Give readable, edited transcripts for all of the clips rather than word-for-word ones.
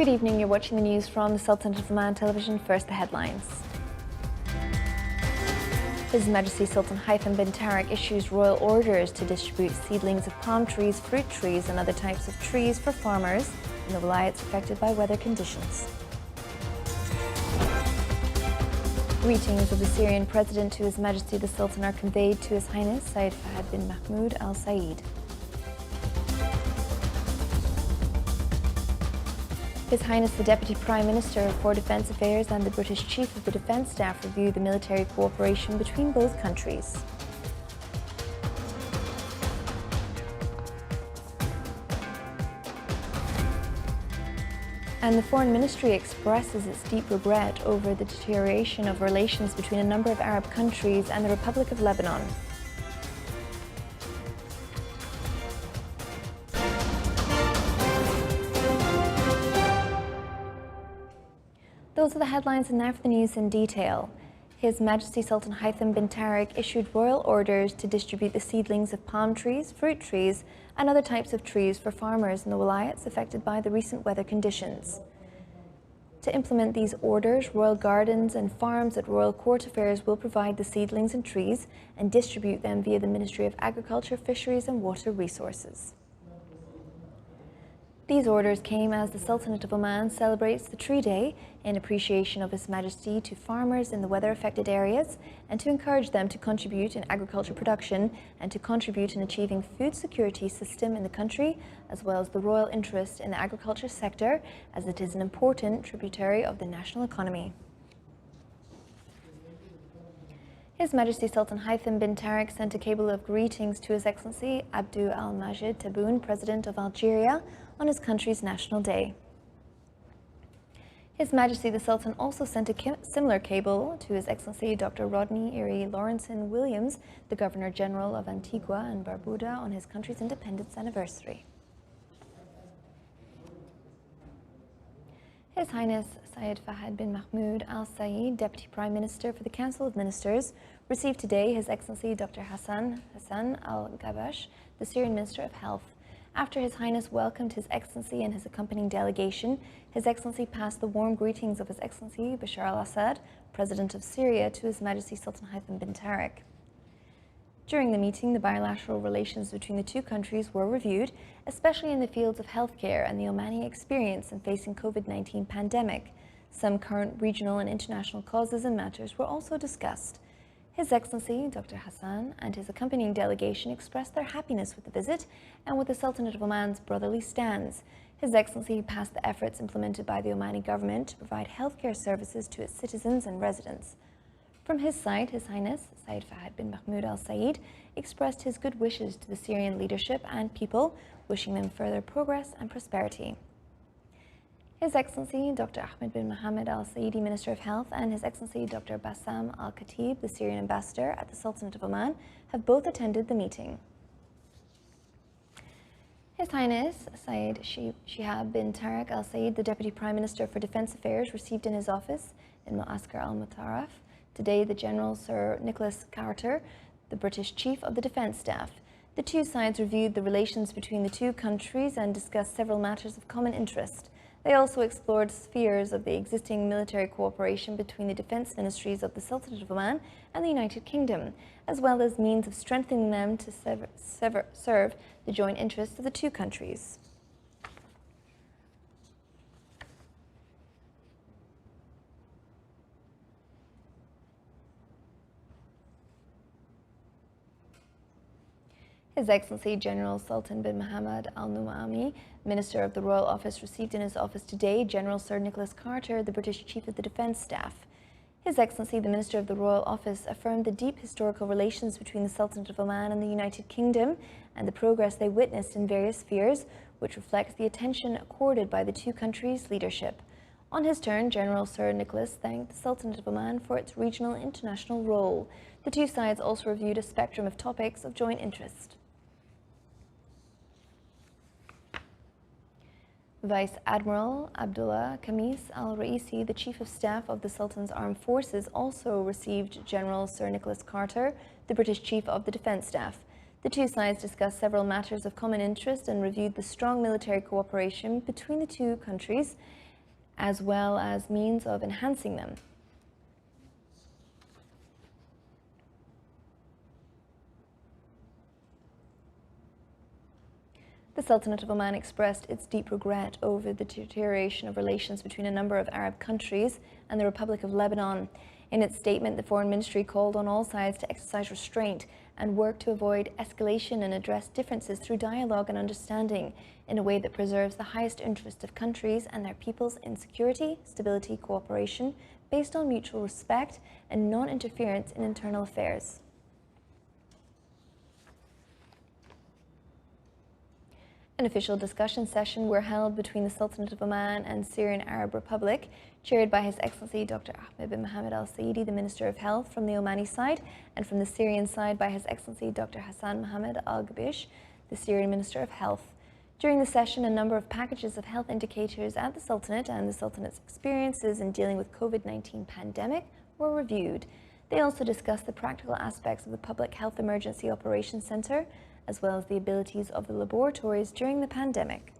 Good evening, you're watching the news from the Sultanate of Oman television. First, the headlines. His Majesty Sultan Haitham bin Tariq issues royal orders to distribute seedlings of palm trees, fruit trees and other types of trees for farmers in the wilayats affected by weather conditions. Greetings of the Syrian President to His Majesty the Sultan are conveyed to His Highness Said Fahad bin Mahmoud Al Saeed. His Highness the Deputy Prime Minister for Defence Affairs and the British Chief of the Defence Staff review the military cooperation between both countries. And the Foreign Ministry expresses its deep regret over the deterioration of relations between a number of Arab countries and the Republic of Lebanon. Those are the headlines, and now for the news in detail. His Majesty Sultan Haitham bin Tariq issued royal orders to distribute the seedlings of palm trees, fruit trees and other types of trees for farmers in the wilayats affected by the recent weather conditions. To implement these orders, royal gardens and farms at Royal Court Affairs will provide the seedlings and trees and distribute them via the Ministry of Agriculture, Fisheries and Water Resources. These orders came as the Sultanate of Oman celebrates the Tree Day in appreciation of His Majesty to farmers in the weather-affected areas and to encourage them to contribute in agriculture production and to contribute in achieving food security system in the country, as well as the royal interest in the agriculture sector, as it is an important tributary of the national economy. His Majesty Sultan Haitham bin Tariq sent a cable of greetings to His Excellency Abdou Al-Majid Tebboune, President of Algeria, on his country's National Day. His Majesty the Sultan also sent a similar cable to His Excellency Dr. Rodney Erie Lawrenson Williams, the Governor-General of Antigua and Barbuda, on his country's independence anniversary. His Highness Said Fahad bin Mahmoud Al Saeed, Deputy Prime Minister for the Council of Ministers, received today His Excellency Dr. Hassan Al Gabash, the Syrian Minister of Health. After His Highness welcomed His Excellency and his accompanying delegation, His Excellency passed the warm greetings of His Excellency Bashar al-Assad, President of Syria, to His Majesty Sultan Haitham bin Tariq. During the meeting, the bilateral relations between the two countries were reviewed, especially in the fields of healthcare and the Omani experience in facing COVID-19 pandemic. Some current regional and international causes and matters were also discussed. His Excellency Dr. Hassan and his accompanying delegation expressed their happiness with the visit and with the Sultanate of Oman's brotherly stance. His Excellency passed the efforts implemented by the Omani government to provide healthcare services to its citizens and residents. From his side, His Highness Said Fahad bin Mahmoud Al Saeed expressed his good wishes to the Syrian leadership and people, wishing them further progress and prosperity. His Excellency Dr. Ahmed bin Mohammed Al Saeedi, Minister of Health, and His Excellency Dr. Bassam Al Khatib, the Syrian Ambassador at the Sultanate of Oman, have both attended the meeting. His Highness Said Shihab bin Tariq Al Saeed, the Deputy Prime Minister for Defence Affairs, received in his office in Mu'askar al-Mutarraf today the General Sir Nicholas Carter, the British Chief of the Defence Staff. The two sides reviewed the relations between the two countries and discussed several matters of common interest. They also explored spheres of the existing military cooperation between the defence ministries of the Sultanate of Oman and the United Kingdom, as well as means of strengthening them to serve the joint interests of the two countries. His Excellency General Sultan bin Mohammed Al Nu'ami, Minister of the Royal Office, received in his office today General Sir Nicholas Carter, the British Chief of the Defence Staff. His Excellency, the Minister of the Royal Office, affirmed the deep historical relations between the Sultanate of Oman and the United Kingdom and the progress they witnessed in various spheres, which reflects the attention accorded by the two countries' leadership. On his turn, General Sir Nicholas thanked the Sultanate of Oman for its regional and international role. The two sides also reviewed a spectrum of topics of joint interest. Vice Admiral Abdullah Khamis Al-Raisi, the Chief of Staff of the Sultan's Armed Forces, also received General Sir Nicholas Carter, the British Chief of the Defence Staff. The two sides discussed several matters of common interest and reviewed the strong military cooperation between the two countries as well as means of enhancing them. The Sultanate of Oman expressed its deep regret over the deterioration of relations between a number of Arab countries and the Republic of Lebanon. In its statement, the Foreign Ministry called on all sides to exercise restraint and work to avoid escalation and address differences through dialogue and understanding in a way that preserves the highest interest of countries and their peoples in security, stability, cooperation, based on mutual respect and non-interference in internal affairs. An official discussion session were held between the Sultanate of Oman and Syrian Arab Republic, chaired by His Excellency Dr. Ahmed bin Mohammed Al Sayedi, the Minister of Health from the Omani side, and from the Syrian side by His Excellency Dr. Hassan Mohammed Al Gabish, the Syrian Minister of Health. During the session, a number of packages of health indicators at the Sultanate and the Sultanate's experiences in dealing with COVID-19 pandemic were reviewed. They also discussed the practical aspects of the Public Health Emergency Operations Centre, as well as the abilities of the laboratories during the pandemic.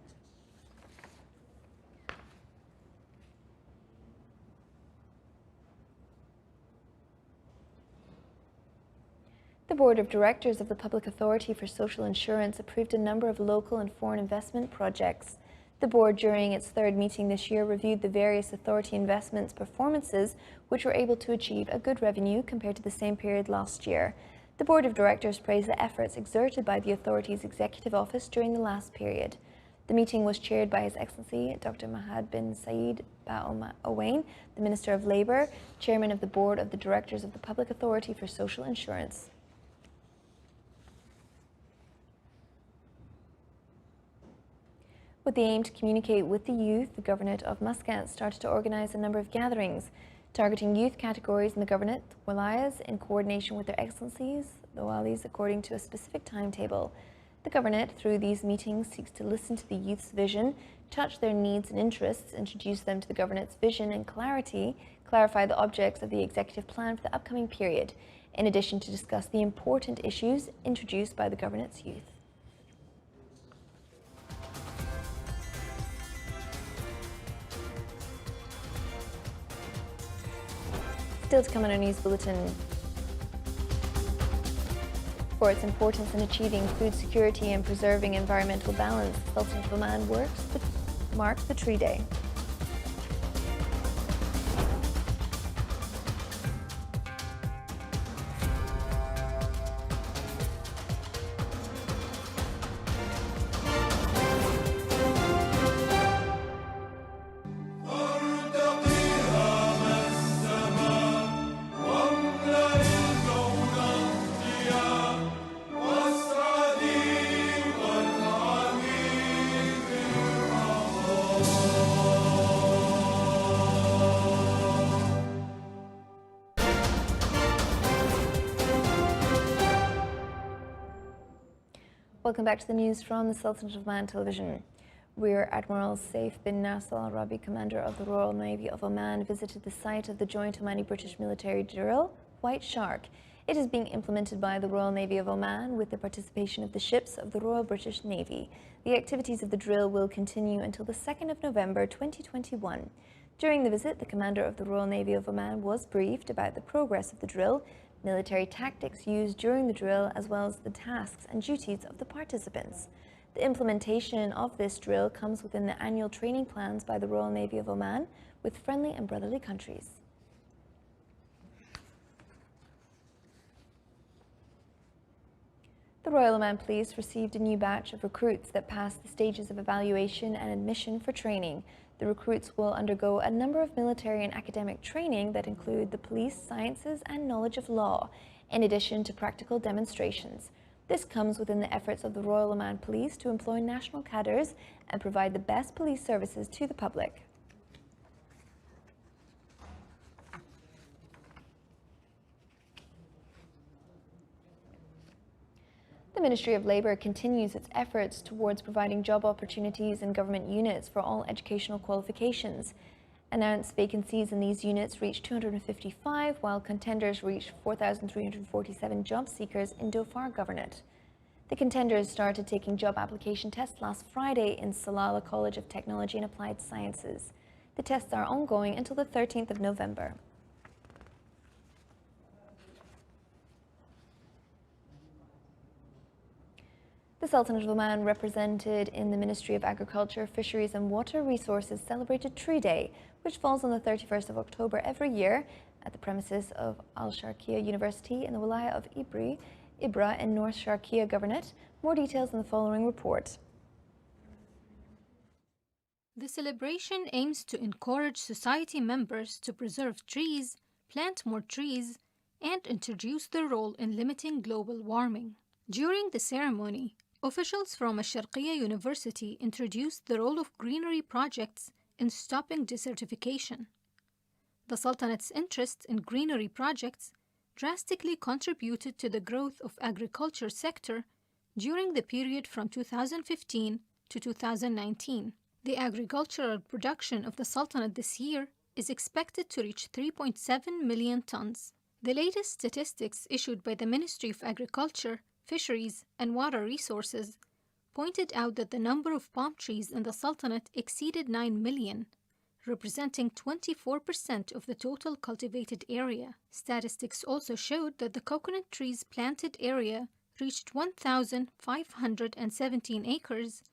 The Board of Directors of the Public Authority for Social Insurance approved a number of local and foreign investment projects. The board, during its third meeting this year, reviewed the various authority investments performances which were able to achieve a good revenue compared to the same period last year. The Board of Directors praised the efforts exerted by the authority's executive office during the last period. The meeting was chaired by His Excellency Dr. Mahad bin Saeed Owain, the Minister of Labour, Chairman of the Board of the Directors of the Public Authority for Social Insurance. With the aim to communicate with the youth, the Governorate of Muscat started to organise a number of gatherings targeting youth categories in the Governorate, wilayas, in coordination with their excellencies, the walis, according to a specific timetable. The Governorate, through these meetings, seeks to listen to the youth's vision, touch their needs and interests, introduce them to the Governorate's vision and clarify the objects of the executive plan for the upcoming period, in addition to discuss the important issues introduced by the Governorate's youth. Still to come on our news bulletin. For its importance in achieving food security and preserving environmental balance, the Sultanate of Oman marks the Tree Day. Welcome back to the news from the Sultanate of Oman television. Rear Admiral Saif bin Nasser Al Rabi, commander of the Royal Navy of Oman, visited the site of the joint Omani-British military drill, White Shark. It is being implemented by the Royal Navy of Oman with the participation of the ships of the Royal British Navy. The activities of the drill will continue until the 2nd of November 2021. During the visit, the commander of the Royal Navy of Oman was briefed about the progress of the drill, military tactics used during the drill, as well as the tasks and duties of the participants. The implementation of this drill comes within the annual training plans by the Royal Navy of Oman with friendly and brotherly countries. The Royal Oman Police received a new batch of recruits that passed the stages of evaluation and admission for training. The recruits will undergo a number of military and academic training that include the police sciences and knowledge of law, in addition to practical demonstrations. This comes within the efforts of the Royal Oman Police to employ national cadres and provide the best police services to the public. The Ministry of Labour continues its efforts towards providing job opportunities in government units for all educational qualifications. Announced vacancies in these units reached 255, while contenders reached 4,347 job seekers in Dhofar Governorate. The contenders started taking job application tests last Friday in Salalah College of Technology and Applied Sciences. The tests are ongoing until the 13th of November. The Sultanate of Oman, represented in the Ministry of Agriculture, Fisheries and Water Resources, celebrated Tree Day, which falls on the 31st of October every year at the premises of Al Sharqiya University in the Wilaya of Ibra in North Sharqiya Governorate. More details in the following report. The celebration aims to encourage society members to preserve trees, plant more trees, and introduce their role in limiting global warming. During the ceremony, officials from Al Sharqiya University introduced the role of greenery projects in stopping desertification. The Sultanate's interest in greenery projects drastically contributed to the growth of agriculture sector during the period from 2015 to 2019. The agricultural production of the Sultanate this year is expected to reach 3.7 million tons. The latest statistics issued by the Ministry of Agriculture, Fisheries and Water Resources pointed out that the number of palm trees in the Sultanate exceeded 9 million, representing 24% of the total cultivated area. Statistics also showed that the coconut trees planted area reached 1,517 acres,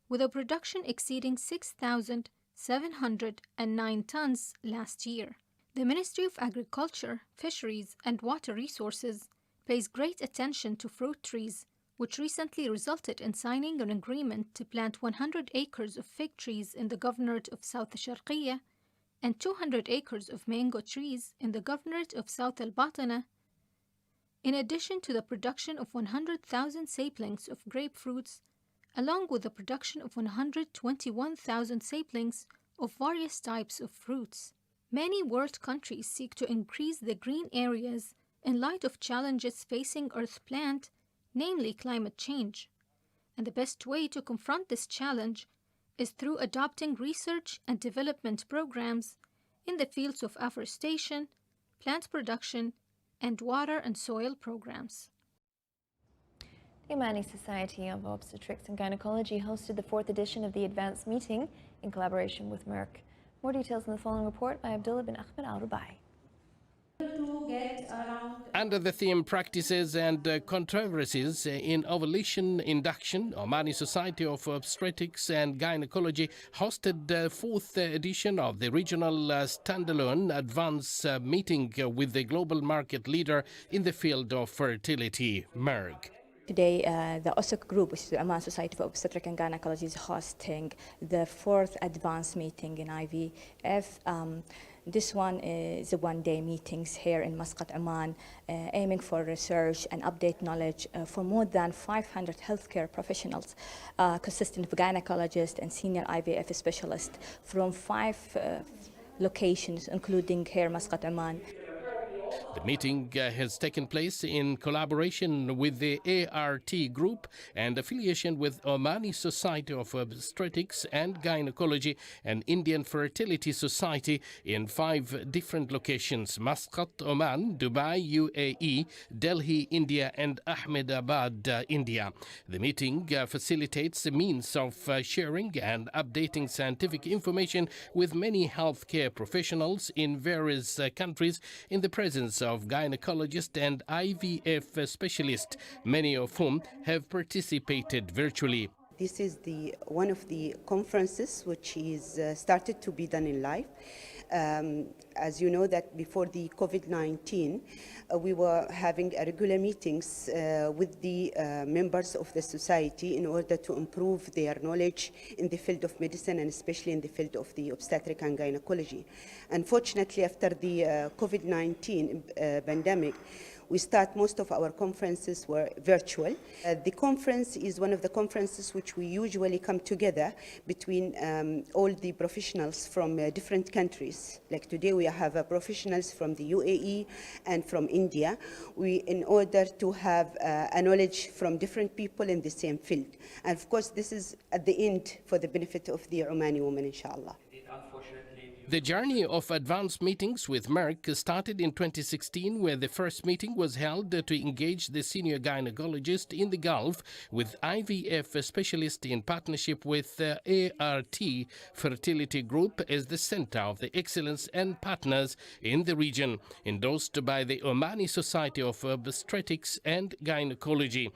with a production exceeding 6,709 tons last year. The Ministry of Agriculture, Fisheries and Water Resources pays great attention to fruit trees, which recently resulted in signing an agreement to plant 100 acres of fig trees in the Governorate of South Sharqiya and 200 acres of mango trees in the Governorate of South Al-Batana, in addition to the production of 100,000 saplings of grapefruits, along with the production of 121,000 saplings of various types of fruits. Many world countries seek to increase the green areas in light of challenges facing Earth plant, namely climate change. And the best way to confront this challenge is through adopting research and development programs in the fields of afforestation, plant production, and water and soil programs. The Omani Society of Obstetrics and Gynecology hosted the 4th edition of the Advanced Meeting in collaboration with Merck. More details in the following report by Abdullah bin Ahmed Al-Rubai. Under the theme Practices and Controversies in Ovulation Induction, Omani Society of Obstetrics and Gynecology hosted the 4th edition of the regional standalone advance meeting with the global market leader in the field of fertility, Merck. Today, the OSOC group, which is the Oman Society for Obstetrics and Gynecology, is hosting the 4th advanced meeting in IVF. This one is a one-day meetings here in Muscat, Oman, aiming for research and update knowledge for more than 500 healthcare professionals, consisting of gynecologists and senior IVF specialists from 5 locations, including here Muscat, Oman. The meeting has taken place in collaboration with the ART Group and affiliation with Omani Society of Obstetrics and Gynecology and Indian Fertility Society in 5 different locations: Muscat, Oman, Dubai, UAE, Delhi, India, and Ahmedabad, India. The meeting facilitates a means of sharing and updating scientific information with many healthcare professionals in various countries in the presence of gynecologists and IVF specialists, many of whom have participated virtually. This is one of the conferences which is started to be done in live. As you know, that before the COVID-19, we were having regular meetings with the members of the society in order to improve their knowledge in the field of medicine and especially in the field of the obstetric and gynecology. Unfortunately, after the COVID-19 pandemic, most of our conferences were virtual. The conference is one of the conferences which we usually come together between all the professionals from different countries. Like today we have professionals from the UAE and from India, in order to have a knowledge from different people in the same field. And of course this is at the end for the benefit of the Omani women, inshallah. Unfortunately, The journey of advanced meetings with Merck started in 2016, where the first meeting was held to engage the senior gynecologist in the Gulf with IVF specialist in partnership with ART Fertility Group as the center of the excellence and partners in the region, endorsed by the Omani Society of Obstetrics and Gynecology.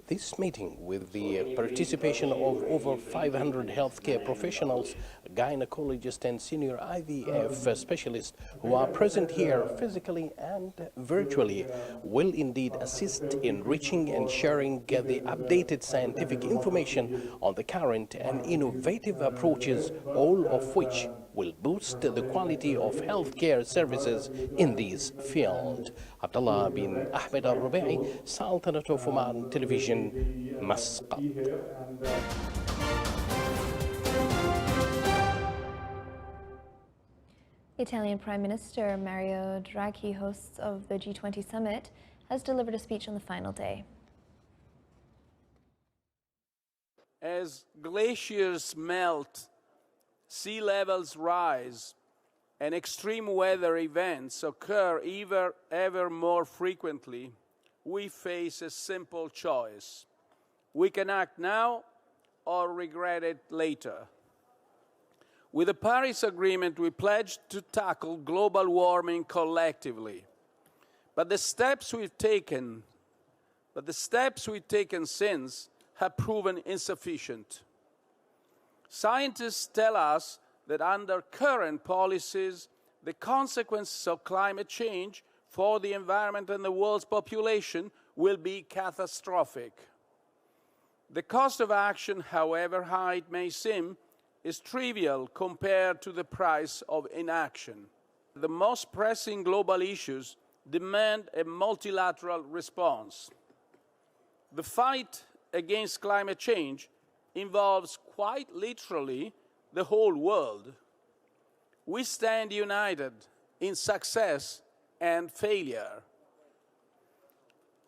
This meeting, with the participation of over 500 healthcare professionals, gynecologists and senior IVF specialists who are present here physically and virtually, will indeed assist in reaching and sharing the updated scientific information on the current and innovative approaches, all of which will boost the quality of healthcare services in this field. Abdullah bin Ahmed al-Rubai, Sultanate of Oman Television, Muscat. Italian Prime Minister Mario Draghi, host of the G20 summit, has delivered a speech on the final day. As glaciers melt, sea levels rise, and extreme weather events occur ever more frequently, we face a simple choice. We can act now or regret it later. With the Paris Agreement, we pledged to tackle global warming collectively. But the steps we've taken since have proven insufficient. Scientists tell us that under current policies, the consequences of climate change for the environment and the world's population will be catastrophic. The cost of action, however high it may seem, is trivial compared to the price of inaction. The most pressing global issues demand a multilateral response. The fight against climate change involves quite literally the whole world. We stand united in success and failure.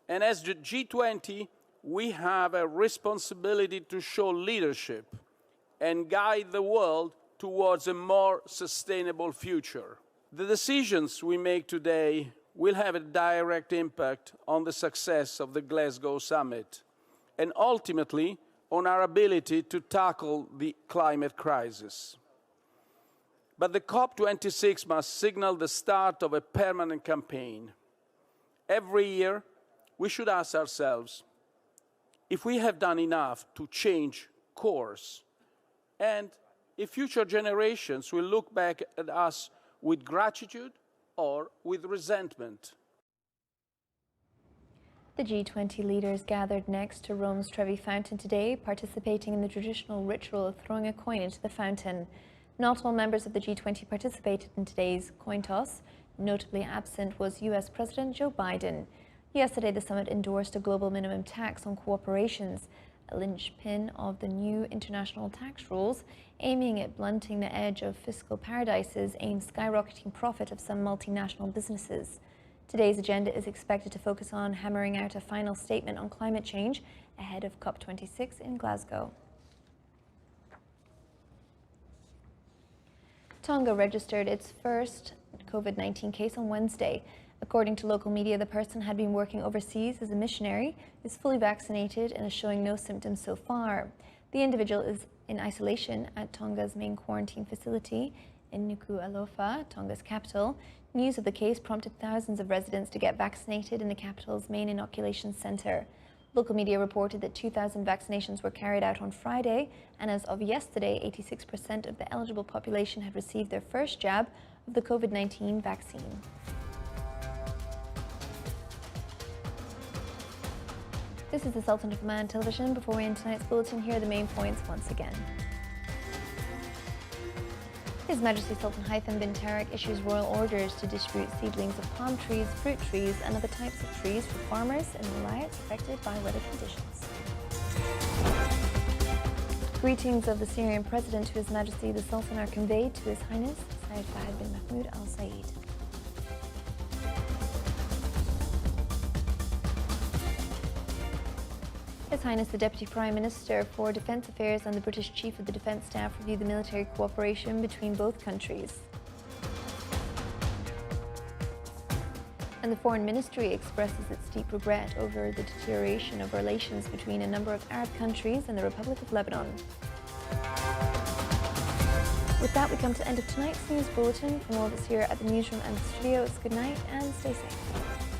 And as the G20, we have a responsibility to show leadership and guide the world towards a more sustainable future. The decisions we make today will have a direct impact on the success of the Glasgow summit and ultimately on our ability to tackle the climate crisis. But the COP26 must signal the start of a permanent campaign. Every year, we should ask ourselves if we have done enough to change course, and if future generations will look back at us with gratitude or with resentment. The G20 leaders gathered next to Rome's Trevi Fountain today, participating in the traditional ritual of throwing a coin into the fountain. Not all members of the G20 participated in today's coin toss. Notably absent was US President Joe Biden. Yesterday, the summit endorsed a global minimum tax on corporations, a linchpin of the new international tax rules, aiming at blunting the edge of fiscal paradises aimed skyrocketing profit of some multinational businesses. Today's agenda is expected to focus on hammering out a final statement on climate change ahead of COP26 in Glasgow. Tonga registered its first COVID-19 case on Wednesday. According to local media, the person had been working overseas as a missionary, is fully vaccinated and is showing no symptoms so far. The individual is in isolation at Tonga's main quarantine facility in Nuku'alofa, Tonga's capital. News of the case prompted thousands of residents to get vaccinated in the capital's main inoculation center. Local media reported that 2,000 vaccinations were carried out on Friday, and as of yesterday, 86% of the eligible population had received their first jab of the COVID-19 vaccine. This is the Sultan of Oman Television. Before we end tonight's bulletin, here are the main points once again. His Majesty Sultan Haitham bin Tariq issues royal orders to distribute seedlings of palm trees, fruit trees and other types of trees for farmers in the riots affected by weather conditions. Greetings of the Syrian President to His Majesty the Sultan are conveyed to His Highness Sayyid Fahd bin Mahmoud Al Said. His Highness the Deputy Prime Minister for Defence Affairs and the British Chief of the Defence Staff reviewed the military cooperation between both countries. And the Foreign Ministry expresses its deep regret over the deterioration of relations between a number of Arab countries and the Republic of Lebanon. With that, we come to the end of tonight's news bulletin. From all of us here at the newsroom and the studios, good night and stay safe.